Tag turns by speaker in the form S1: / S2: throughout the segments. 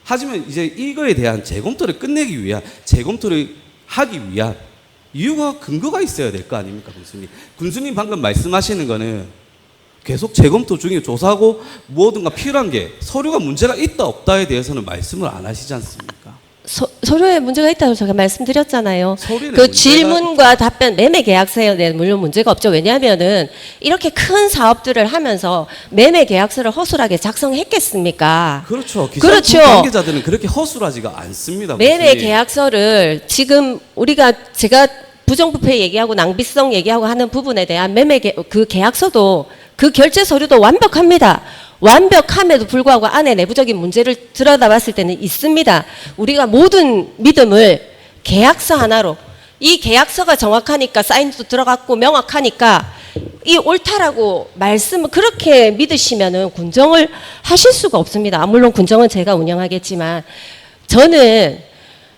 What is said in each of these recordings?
S1: 하지만 이제 이거에 대한 재검토를 끝내기 위한, 재검토를 하기 위한 이유가 근거가 있어야 될 거 아닙니까, 군수님? 군수님 방금 말씀하시는 거는 계속 재검토 중에 조사하고 무엇든가 필요한 게 서류가 문제가 있다 없다에 대해서는 말씀을 안 하시지 않습니까?
S2: 서류에 문제가 있다고 제가 말씀드렸잖아요.
S1: 서류에는
S2: 그
S1: 문제가
S2: 질문과 답변, 매매 계약서에 대한 물론 문제가 없죠. 왜냐하면은 이렇게 큰 사업들을 하면서 매매 계약서를 허술하게 작성했겠습니까?
S1: 그렇죠. 기사품
S2: 그렇죠.
S1: 관계자들은 그렇게 허술하지가 않습니다.
S2: 매매
S1: 군수님.
S2: 계약서를 지금 제가 부정부패 얘기하고 낭비성 얘기하고 하는 부분에 대한 그 계약서도 그 결제 서류도 완벽합니다. 완벽함에도 불구하고 안에 내부적인 문제를 들여다봤을 때는 있습니다. 우리가 모든 믿음을 계약서 하나로, 이 계약서가 정확하니까 사인도 들어갔고 명확하니까 이 옳다라고 말씀을 그렇게 믿으시면은 군정을 하실 수가 없습니다. 물론 군정은 제가 운영하겠지만 저는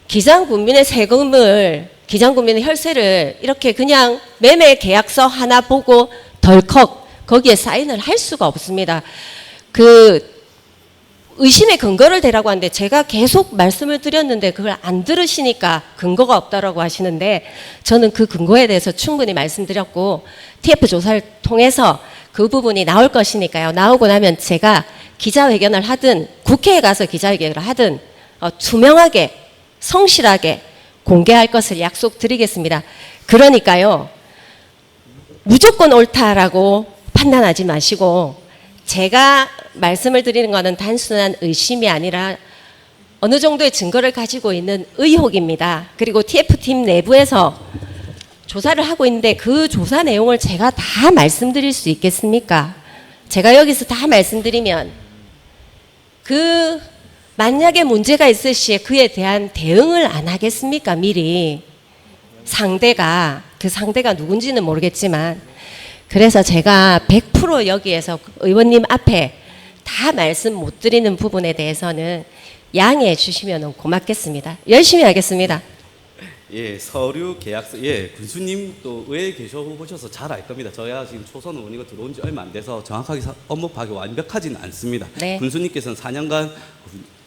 S2: 기장군민의 세금을, 기장군민의 혈세를 이렇게 그냥 매매 계약서 하나 보고 덜컥 거기에 사인을 할 수가 없습니다. 그 의심의 근거를 대라고 하는데 제가 계속 말씀을 드렸는데 그걸 안 들으시니까 근거가 없다라고 하시는데 저는 그 근거에 대해서 충분히 말씀드렸고 TF 조사를 통해서 그 부분이 나올 것이니까요. 나오고 나면 제가 기자회견을 하든 국회에 가서 기자회견을 하든 투명하게 성실하게 공개할 것을 약속드리겠습니다. 그러니까요. 무조건 옳다라고 판단하지 마시고 제가 말씀을 드리는 것은 단순한 의심이 아니라 어느 정도의 증거를 가지고 있는 의혹입니다. 그리고 TF팀 내부에서 조사를 하고 있는데 그 조사 내용을 제가 다 말씀드릴 수 있겠습니까? 제가 여기서 다 말씀드리면 만약에 문제가 있을 시에 그에 대한 대응을 안 하겠습니까? 미리 그 상대가 누군지는 모르겠지만 그래서 제가 100% 여기에서 의원님 앞에 다 말씀 못 드리는 부분에 대해서는 양해해 주시면 고맙겠습니다. 열심히 하겠습니다.
S1: 예, 서류 계약서, 예, 군수님 또 의회에 계셔보셔서 잘 알 겁니다. 저야 지금 초선 의원이고 들어온 지 얼마 안 돼서 정확하게 업무 파악이 완벽하지는 않습니다.
S2: 네.
S1: 군수님께서는 4년간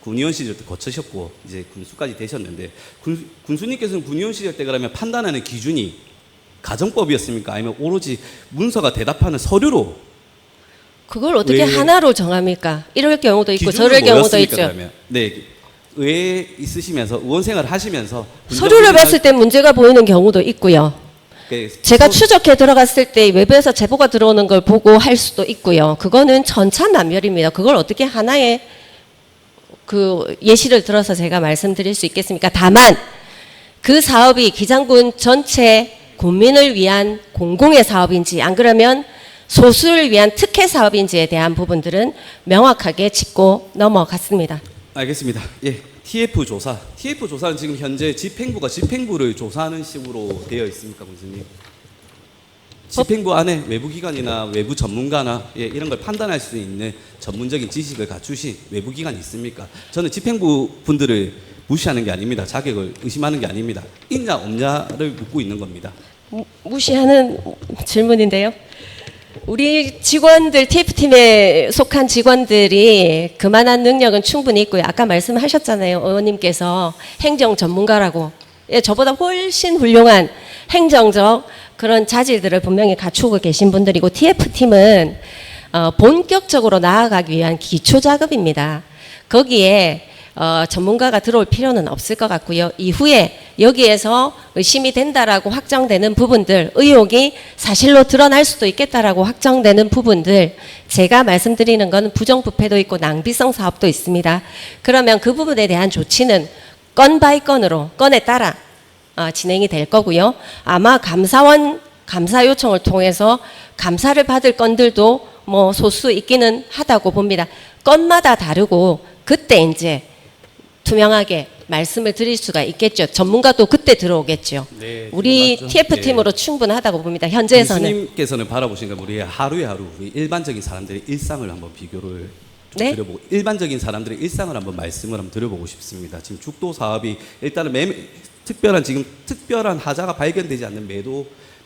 S1: 군의원 시절 때 거치셨고 이제 군수까지 되셨는데 군수님께서는 군의원 시절 때 그러면 판단하는 기준이 가정법이었습니까? 아니면 오로지 문서가 대답하는 서류로?
S2: 그걸 어떻게 하나로 정합니까? 이럴 경우도 있고
S1: 기준은
S2: 저럴 경우도
S1: 뭐였습니까,
S2: 있죠.
S1: 그러면? 네, 의회에 있으시면서 의원 생활을 하시면서
S2: 서류를 봤을 때 문제가 보이는 경우도 있고요. 제가 추적해 들어갔을 때 외부에서 제보가 들어오는 걸 보고 할 수도 있고요. 그거는 천차만별입니다. 그걸 어떻게 하나의 그 예시를 들어서 제가 말씀드릴 수 있겠습니까? 다만 그 사업이 기장군 전체 국민을 위한 공공의 사업인지 안 그러면 소수를 위한 특혜 사업인지에 대한 부분들은 명확하게 짚고 넘어갔습니다.
S1: 알겠습니다. 예, TF 조사는 지금 현재 집행부가 집행부를 조사하는 식으로 되어 있습니까, 군수님? 집행부 안에 외부 기관이나 외부 전문가나 이런 걸 판단할 수 있는 전문적인 지식을 갖추신 외부 기관이 있습니까? 저는 집행부 분들을 무시하는 게 아닙니다. 자격을 의심하는 게 아닙니다. 있냐 없냐를 묻고 있는 겁니다.
S2: 무시하는 질문인데요. 우리 직원들, TF팀에 속한 직원들이 그만한 능력은 충분히 있고요. 아까 말씀하셨잖아요. 의원님께서 행정 전문가라고. 예, 저보다 훨씬 훌륭한 행정적 그런 자질들을 분명히 갖추고 계신 분들이고 TF팀은 본격적으로 나아가기 위한 기초 작업입니다. 거기에 전문가가 들어올 필요는 없을 것 같고요. 이후에 여기에서 의심이 된다라고 확정되는 부분들, 의혹이 사실로 드러날 수도 있겠다라고 확정되는 부분들, 제가 말씀드리는 건 부정부패도 있고 낭비성 사업도 있습니다. 그러면 그 부분에 대한 조치는 건 바이 건으로, 건에 따라 진행이 될 거고요. 아마 감사원 감사 요청을 통해서 감사를 받을 건들도 뭐 소수 있기는 하다고 봅니다. 건마다 다르고 그때 이제 투명하게 말씀을 드릴 수가 있겠죠. 전문가도 그때 들어오겠죠.
S1: 네,
S2: 우리
S1: 맞죠.
S2: TF팀으로 충분하다고 봅니다. 현재에서는.
S1: 교수님께서는 바라보시는 건 우리 하루에 하루 우리 일반적인 사람들의 일상을 한번 비교를
S2: 네?
S1: 드려보고 일반적인 사람들의 일상을 한번 말씀을 한번 드려보고 싶습니다. 지금 죽도 사업이 일단은 특별한 하자가 발견되지 않는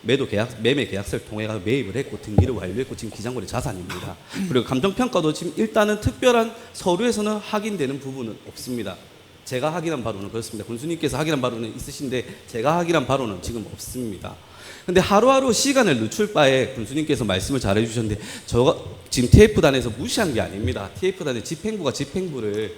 S1: 매매 계약서를 통해 매입을 했고 등기를 완료했고 지금 기장군의 자산입니다. 그리고 감정평가도 지금 일단은 특별한 서류에서는 확인되는 부분은 없습니다. 제가 확인한 바로는 그렇습니다. 군수님께서 확인한 바로는 있으신데 제가 확인한 바로는 지금 없습니다. 근데 하루하루 시간을 늦출 바에 군수님께서 말씀을 잘 해주셨는데 저가 지금 TF단에서 무시한 게 아닙니다. TF단의 집행부가 집행부를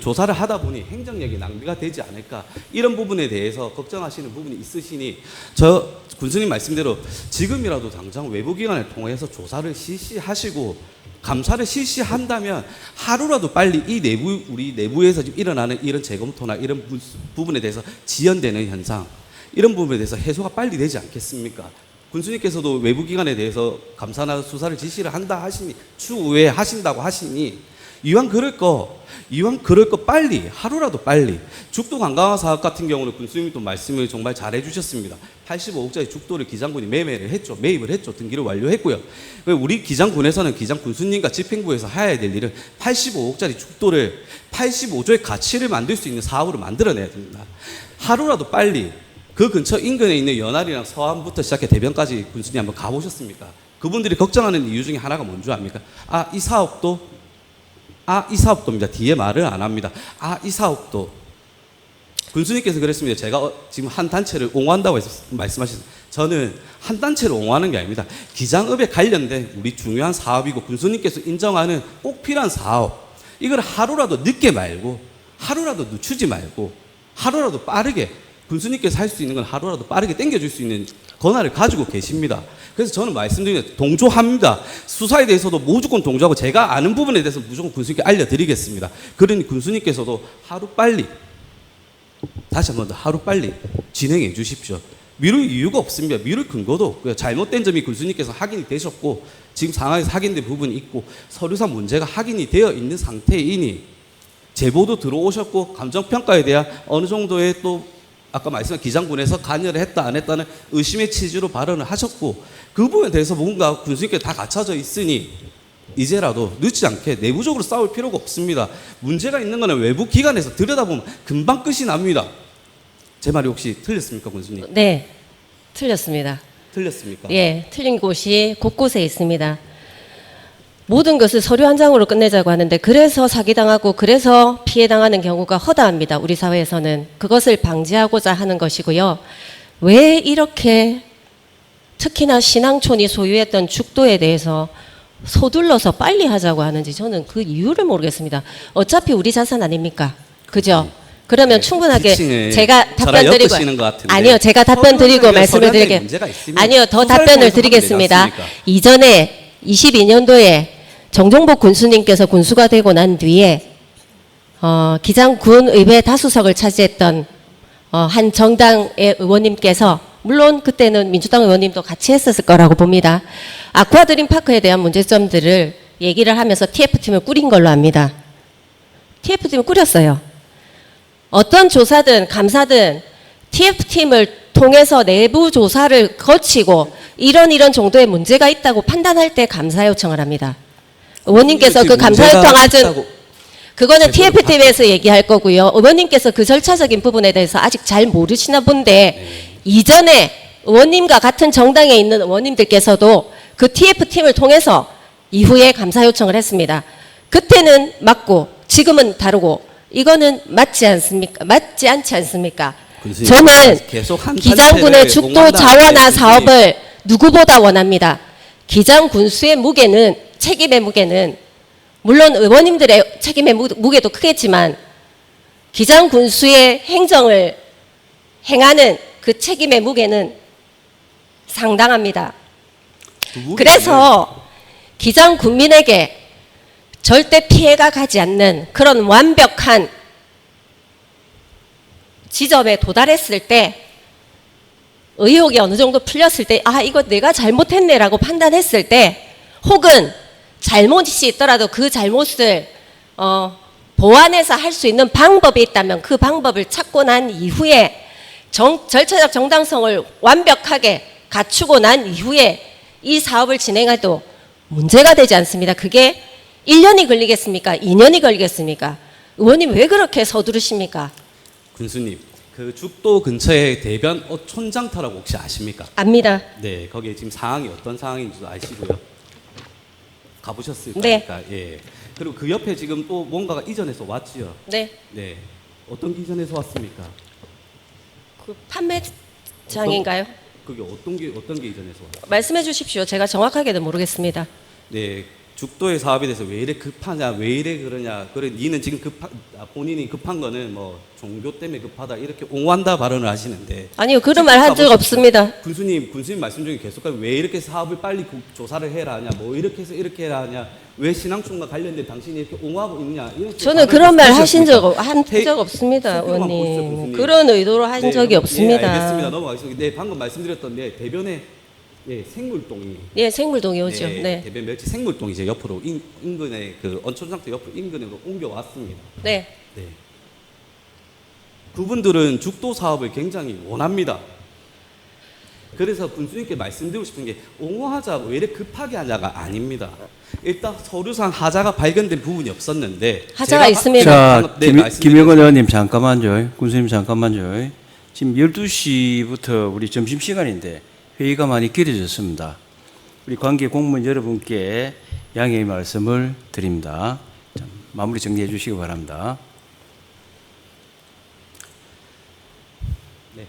S1: 조사를 하다 보니 행정력이 낭비가 되지 않을까 이런 부분에 대해서 걱정하시는 부분이 있으시니 저 군수님 말씀대로 지금이라도 당장 외부기관을 통해서 조사를 실시하시고 감사를 실시한다면 하루라도 빨리 우리 내부에서 지금 일어나는 이런 재검토나 이런 부분에 대해서 지연되는 현상 이런 부분에 대해서 해소가 빨리 되지 않겠습니까? 군수님께서도 외부기관에 대해서 감사나 수사를 지시를 한다 하시니 추후에 하신다고 하시니 이왕 그럴 거 빨리 하루라도 빨리 죽도 관광화 사업 같은 경우는 군수님이 또 말씀을 정말 잘 해주셨습니다. 85억짜리 죽도를 기장군이 매입을 했죠. 등기를 완료했고요. 우리 기장군에서는 기장 군수님과 집행부에서 해야 될 일은 85억짜리 죽도를 85조의 가치를 만들 수 있는 사업으로 만들어내야 됩니다. 하루라도 빨리 그 근처 인근에 있는 연안이랑 서안부터 시작해 대변까지 군수님 한번 가보셨습니까? 그분들이 걱정하는 이유 중에 하나가 뭔지 압니까? 이 사업도입니다. 뒤에 말을 안 합니다. 이 사업도. 군수님께서 그랬습니다. 제가 지금 한 단체를 옹호한다고 말씀하셨습니다. 저는 한 단체를 옹호하는 게 아닙니다. 기장업에 관련된 우리 중요한 사업이고 군수님께서 인정하는 꼭 필요한 사업. 이걸 하루라도 늦게 말고 하루라도 늦추지 말고 하루라도 빠르게 군수님께서 할 수 있는 건 하루라도 빠르게 당겨줄 수 있는 권한을 가지고 계십니다. 그래서 저는 말씀드리면 동조합니다. 수사에 대해서도 무조건 동조하고 제가 아는 부분에 대해서 무조건 군수님께 알려드리겠습니다. 그러니 군수님께서도 다시 한 번 더 하루 빨리 진행해 주십시오. 미룰 이유가 없습니다. 미룰 근거도 없고요. 잘못된 점이 군수님께서 확인이 되셨고 지금 상황에서 확인된 부분이 있고 서류상 문제가 확인이 되어 있는 상태이니 제보도 들어오셨고 감정평가에 대한 어느 정도의 또 아까 말씀한 기장군에서 관여를 했다 안 했다는 의심의 취지로 발언을 하셨고 그 부분에 대해서 뭔가 군수님께 다 갖춰져 있으니 이제라도 늦지 않게 내부적으로 싸울 필요가 없습니다. 문제가 있는 거는 외부 기관에서 들여다보면 금방 끝이 납니다. 제 말이 혹시 틀렸습니까, 군수님?
S2: 네, 틀렸습니다.
S1: 틀렸습니까?
S2: 예, 틀린 곳이 곳곳에 있습니다. 모든 것을 서류 한 장으로 끝내자고 하는데 그래서 사기당하고 그래서 피해당하는 경우가 허다합니다. 우리 사회에서는. 그것을 방지하고자 하는 것이고요. 왜 이렇게 특히나 신앙촌이 소유했던 죽도에 대해서 서둘러서 빨리 하자고 하는지 저는 그 이유를 모르겠습니다. 어차피 우리 자산 아닙니까? 그죠? 그러면 충분하게 제가 답변 드리고 아니요, 제가 답변 드리고 말씀을 드리게 아니요, 더 답변을 드리겠습니다. 이전에 22년도에 정종복 군수님께서 군수가 되고 난 뒤에 기장군의회 다수석을 차지했던 한 정당의 의원님께서 물론 그때는 민주당 의원님도 같이 했었을 거라고 봅니다. 아쿠아드림파크에 대한 문제점들을 얘기를 하면서 TF팀을 꾸린 걸로 압니다. TF팀을 꾸렸어요. 어떤 조사든 감사든 TF팀을 통해서 내부 조사를 거치고 이런 정도의 문제가 있다고 판단할 때 감사 요청을 합니다. 의원님께서 그 감사 요청 아주 그거는 TF팀에서 얘기할 거고요. 의원님께서 그 절차적인 부분에 대해서 아직 잘 모르시나 본데 이전에 의원님과 같은 정당에 있는 의원님들께서도 그 TF팀을 통해서 이후에 감사 요청을 했습니다. 그때는 맞고 지금은 다르고 이거는 맞지 않지 않습니까? 저는 기장군의 죽도 자원화 사업을 누구보다 원합니다. 기장군수의 무게는 책임의 무게는 물론 의원님들의 책임의 무게도 크겠지만 기장군수의 행정을 행하는 그 책임의 무게는 상당합니다. 그래서 기장군민에게 절대 피해가 가지 않는 그런 완벽한 지점에 도달했을 때 의혹이 어느 정도 풀렸을 때 이거 내가 잘못했네라고 판단했을 때 혹은 잘못이 있더라도 그 잘못을 보완해서 할 수 있는 방법이 있다면 그 방법을 찾고 난 이후에 절차적 정당성을 완벽하게 갖추고 난 이후에 이 사업을 진행해도 문제가 되지 않습니다. 그게 1년이 걸리겠습니까? 2년이 걸리겠습니까? 의원님 왜 그렇게 서두르십니까?
S1: 군수님, 그 죽도 근처에 대변 촌장터라고 혹시 아십니까?
S2: 압니다.
S1: 네, 거기에 지금 상황이 어떤 상황인지도 아시고요. 가보셨을
S2: 네.
S1: 거니까. 예. 그리고 그 옆에 지금 또 뭔가가 이전해서 왔지요.
S2: 네.
S1: 네. 어떤 게 이전해서 왔습니까?
S2: 그 판매장인가요?
S1: 그게 어떤 게 이전해서 왔어요?
S2: 말씀해 주십시오. 제가 정확하게는 모르겠습니다.
S1: 네. 죽도의 사업에 대해서 왜 이래 급하냐, 왜 이래 그러냐. 그래, 니는 지금 본인이 급한 거는 뭐 종교 때문에 급하다 이렇게 옹호한다 발언을 하시는데.
S2: 아니요, 그런 말 한 적 없습니다.
S1: 군수님 말씀 중에 계속 왜 이렇게 사업을 빨리 조사를 해라 하냐, 뭐 이렇게 해서 이렇게 해라 하냐, 왜 신앙촌과 관련된 당신이 이렇게 옹호하고 있냐. 이렇게
S2: 저는 그런 말 하신 적
S1: 적
S2: 없습니다,
S1: 보시죠,
S2: 의원님.
S1: 군수님.
S2: 그런 의도로 한
S1: 네,
S2: 적이 없습니다.
S1: 예, 알겠습니다. 넘어가겠습니다. 네, 방금 말씀드렸던 대변에 생물동이.
S2: 예, 생물동이 오죠. 네.
S1: 대변 멸치 생물동이 이제 옆으로 인근에 그 언촌장터 옆으로 인근으로 옮겨왔습니다.
S2: 네.
S1: 네. 그분들은 죽도 사업을 굉장히 원합니다. 그래서 군수님께 말씀드리고 싶은 게 옹호하자 왜 이렇게 급하게 하냐가 아닙니다. 일단 서류상 하자가 발견된 부분이 없었는데
S2: 하자가 있습니다.
S3: 자,
S1: 네,
S3: 김영건 의원님 잠깐만요. 군수님 잠깐만요. 지금 12시부터 우리 점심시간인데 회의가 많이 길어졌습니다. 우리 관계 공무원 여러분께 양해의 말씀을 드립니다. 자, 마무리 정리해 주시기 바랍니다.
S1: 네.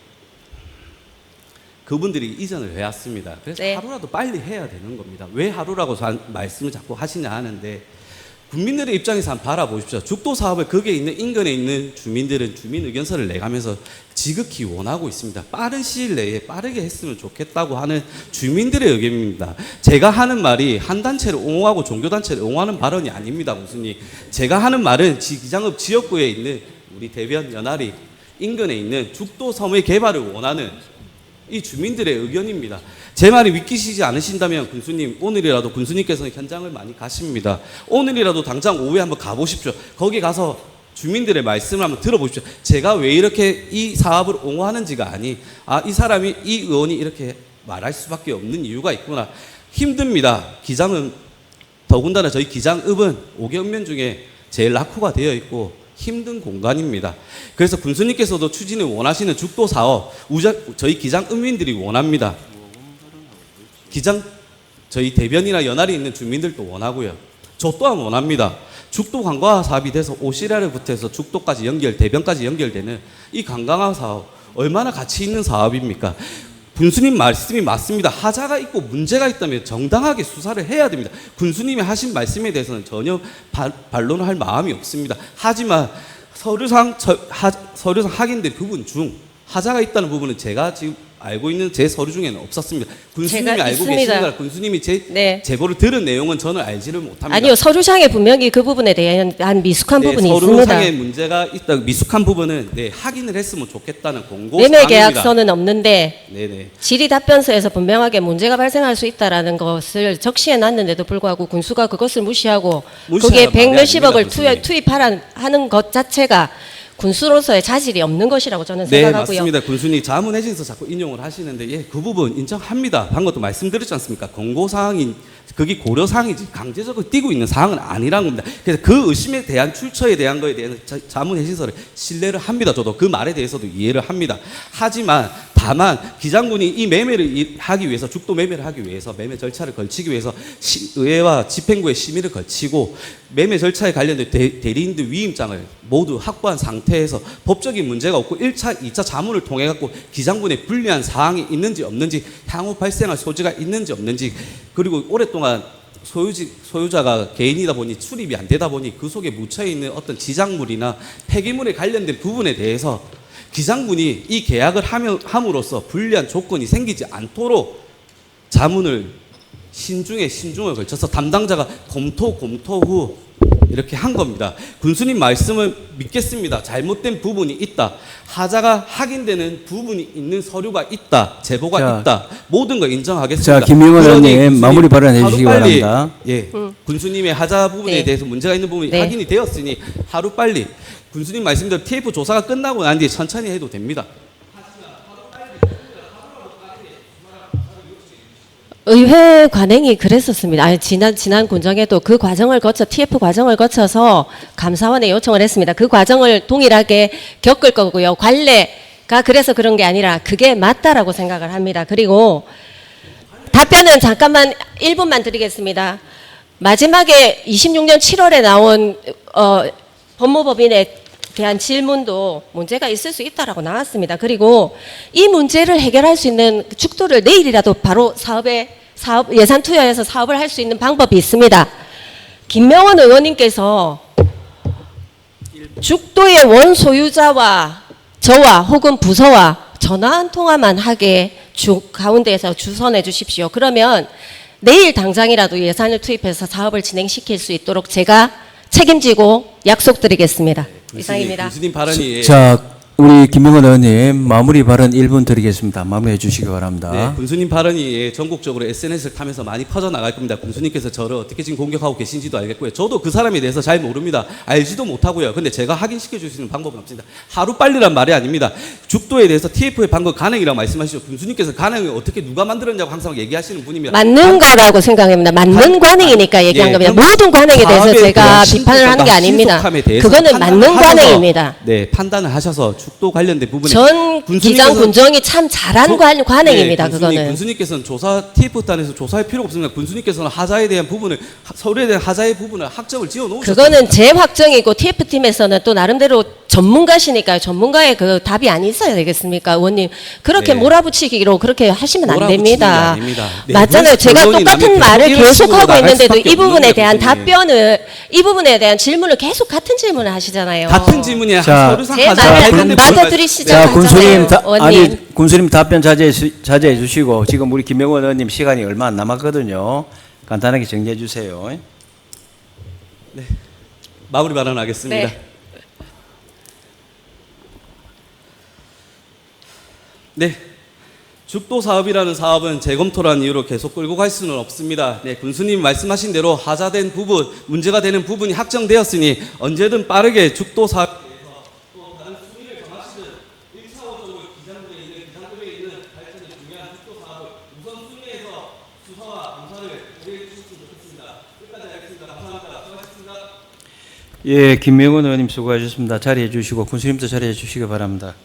S1: 그분들이 이전을 해왔습니다. 그래서
S2: 네.
S1: 하루라도 빨리 해야 되는 겁니다. 왜 하루라고 말씀을 자꾸 하시냐 하는데 국민들의 입장에서 한번 바라보십시오. 죽도 사업을 거기에 있는 인근에 있는 주민들은 주민 의견서를 내가면서 지극히 원하고 있습니다. 빠른 시일 내에 빠르게 했으면 좋겠다고 하는 주민들의 의견입니다. 제가 하는 말이 한 단체를 옹호하고 종교단체를 옹호하는 발언이 아닙니다. 무슨 제가 하는 말은 기장읍 지역구에 있는 우리 대변 연합이 인근에 있는 죽도 섬의 개발을 원하는 이 주민들의 의견입니다. 제 말이 믿기시지 않으신다면 군수님 오늘이라도 군수님께서는 현장을 많이 가십니다. 오늘이라도 당장 오후에 한번 가보십시오. 거기 가서 주민들의 말씀을 한번 들어보십시오. 제가 왜 이렇게 이 사업을 옹호하는지가 아니, 이 사람이 이 의원이 이렇게 말할 수밖에 없는 이유가 있구나. 힘듭니다. 기장은 더군다나 저희 기장읍은 5개읍면 중에 제일 낙후가 되어 있고 힘든 공간입니다. 그래서 군수님께서도 추진을 원하시는 죽도 사업, 저희 기장 읍민들이 원합니다. 저희 대변이나 연안에 있는 주민들도 원하고요. 저 또한 원합니다. 죽도 관광화 사업이 돼서 오시라르부터 해서 죽도까지 대변까지 연결되는 이 관광화 사업, 얼마나 가치 있는 사업입니까? 군수님 말씀이 맞습니다. 하자가 있고 문제가 있다면 정당하게 수사를 해야 됩니다. 군수님이 하신 말씀에 대해서는 전혀 반론을 할 마음이 없습니다. 하지만 서류상 확인된 부분 중 하자가 있다는 부분은 제가 지금 알고 있는 제 서류 중에는 없었습니다. 군수님이
S2: 제가
S1: 알고
S2: 있습니다.
S1: 계시니까 군수님이
S2: 네.
S1: 제보를 들은 내용은 저는 알지를 못합니다.
S2: 아니요, 서류상에 분명히 그 부분에 대한 미숙한 부분이 있습니다.
S1: 서류상에 문제가 있다, 미숙한 부분은 확인을 했으면 좋겠다는 공고
S2: 매매
S1: 사항입니다.
S2: 계약서는 없는데
S1: 네네.
S2: 질의 답변서에서 분명하게 문제가 발생할 수 있다라는 것을 적시해 놨는데도 불구하고 군수가 그것을 무시하고 거기에
S1: 무시하는 말이
S2: 백몇십억을
S1: 아닙니다,
S2: 투입하는 것 자체가 군수로서의 자질이 없는 것이라고 저는
S1: 네,
S2: 생각하고요.
S1: 맞습니다. 군수님 자문해진서 자꾸 인용을 하시는데 그 부분 인정합니다. 방금도 말씀드렸지 않습니까? 권고사항인 그게 고려사항이지 강제적으로 띄고 있는 사항은 아니라는 겁니다. 그래서 그 의심에 대한 출처에 대한 거에 대한 자문해진서를 신뢰를 합니다. 저도 그 말에 대해서도 이해를 합니다. 하지만 다만 기장군이 이 매매를 하기 위해서 죽도 매매를 하기 위해서 매매 절차를 걸치기 위해서 의회와 집행부의 심의를 거치고 매매 절차에 관련된 대리인들 위임장을 모두 확보한 상태에서 법적인 문제가 없고 1차, 2차 자문을 통해 갖고 기장군에 불리한 사항이 있는지 없는지 향후 발생할 소지가 있는지 없는지 그리고 오랫동안 소유자가 개인이다 보니 출입이 안 되다 보니 그 속에 묻혀 있는 어떤 지작물이나 폐기물에 관련된 부분에 대해서 기장군이 이 계약을 함으로써 불리한 조건이 생기지 않도록 자문을 신중을 걸쳐서 담당자가 검토 후 이렇게 한 겁니다. 군수님 말씀을 믿겠습니다. 잘못된 부분이 있다. 하자가 확인되는 부분이 있는 서류가 있다. 제보가 있다. 모든 걸 인정하겠습니다.
S3: 자, 김영건
S1: 그러니
S3: 의원님
S1: 군수님
S3: 마무리 발언해 주시기
S1: 하루빨리,
S3: 바랍니다.
S1: 군수님의 하자 부분에
S2: 네.
S1: 대해서 문제가 있는 부분이
S2: 네.
S1: 확인이 되었으니 하루빨리 군수님 말씀대로 TF 조사가 끝나고 난 뒤에 천천히 해도 됩니다.
S2: 의회 관행이 그랬었습니다. 아니, 지난 군정에도 그 과정을 거쳐 TF 과정을 거쳐서 감사원에 요청을 했습니다. 그 과정을 동일하게 겪을 거고요. 관례 그래서 그런 게 아니라 그게 맞다라고 생각을 합니다. 그리고 답변은 잠깐만 1분만 드리겠습니다. 마지막에 26년 7월에 나온 법무법인에 대한 질문도 문제가 있을 수 있다라고 나왔습니다. 그리고 이 문제를 해결할 수 있는 죽도를 내일이라도 바로 사업 예산 투여해서 사업을 할 수 있는 방법이 있습니다. 김명원 의원님께서 죽도의 원소유자와 저와 혹은 부서와 전화 한 통화만 하게 가운데에서 주선해 주십시오. 그러면 내일 당장이라도 예산을 투입해서 사업을 진행시킬 수 있도록 제가 책임지고 약속드리겠습니다. 이상입니다.
S1: 군수님 발언이
S3: 자, 우리 김명원 의원님 마무리 발언 1분 드리겠습니다. 마무리해 주시기 바랍니다.
S1: 네, 군수님 발언이 전국적으로 SNS를 타면서 많이 퍼져나갈 겁니다. 군수님께서 저를 어떻게 지금 공격하고 계신지도 알겠고요. 저도 그 사람에 대해서 잘 모릅니다. 알지도 못하고요. 근데 제가 확인시켜 줄 수 있는 방법은 없습니다. 하루빨리란 말이 아닙니다. 죽도에 대해서 TF의 방법 가능이라고 말씀하시죠. 군수님께서 가능을 어떻게 누가 만들었냐고 항상 얘기하시는 분입니다.
S2: 맞는 거라고 생각합니다. 맞는 관행이니까 얘기한
S1: 예,
S2: 겁니다.
S1: 그럼
S2: 모든 관행에 대해서
S1: 사업에
S2: 제가
S1: 대한
S2: 비판을 한 게
S1: 신속함과
S2: 아닙니다.
S1: 신속함에 대해서
S2: 그거는
S1: 판단을
S2: 맞는
S1: 하셔서,
S2: 관행입니다.
S1: 네, 판단을 하셔서 죽도 관련된 부분에
S2: 전 기장 군정이 참 잘한 관행입니다. 그거는.
S1: 군수님께서는 TF단에서 조사할 필요가 없습니다. 군수님께서는 하자에 대한 부분을 서울에 대한 하자의 부분을 학점을 지어 놓으셨습니다.
S2: 그거는 제 확정이고 TF팀에서는 또 나름대로 전문가시니까요. 전문가의 그 답이 안 있어야 되겠습니까, 의원님? 그렇게
S1: 네.
S2: 몰아붙이기로 그렇게 하시면 안
S1: 몰아붙이는
S2: 됩니다.
S1: 게 아닙니다. 네,
S2: 맞잖아요. 제가
S1: 결론이
S2: 똑같은
S1: 나면
S2: 말을
S1: 이런
S2: 계속
S1: 식으로
S2: 하고
S1: 나갈
S2: 있는데도
S1: 수밖에
S2: 이 부분에
S1: 없는
S2: 대한
S1: 거거든요.
S2: 이 부분에 대한 질문을 계속 같은 질문을 하시잖아요.
S1: 같은 질문이
S3: 자,
S1: 서류상
S2: 제
S1: 하자에
S2: 말을
S1: 관련된
S2: 받아들이시죠.
S3: 자, 군수님
S2: 의원님.
S3: 아니 군수님 답변 자제해 주시고 지금 우리 김명원 의원님 시간이 얼마 안 남았거든요. 간단하게 정리해 주세요.
S1: 마무리 발언하겠습니다.
S2: 네.
S1: 네. 죽도 사업이라는 사업은 재검토라는 이유로 계속 끌고 갈 수는 없습니다. 네, 군수님 말씀하신 대로 하자된 부분, 문제가 되는 부분이 확정되었으니 언제든 빠르게 죽도 사업에 대해서 또 다른 순위를 정하시든 1차원적으로 기장부에 있는 발전이 중요한 죽도 사업을 우선순위에서 수사와 감사를 진행해 주셨으면 좋겠습니다. 끝까지 하겠습니다. 감사합니다. 수고하셨습니다.
S3: 예, 김명원 의원님 수고하셨습니다. 자리해 주시고 군수님도 자리해 주시기 바랍니다.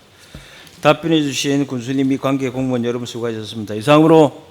S3: 답변해 주신 군수님 및 관계 공무원 여러분 수고하셨습니다. 이상으로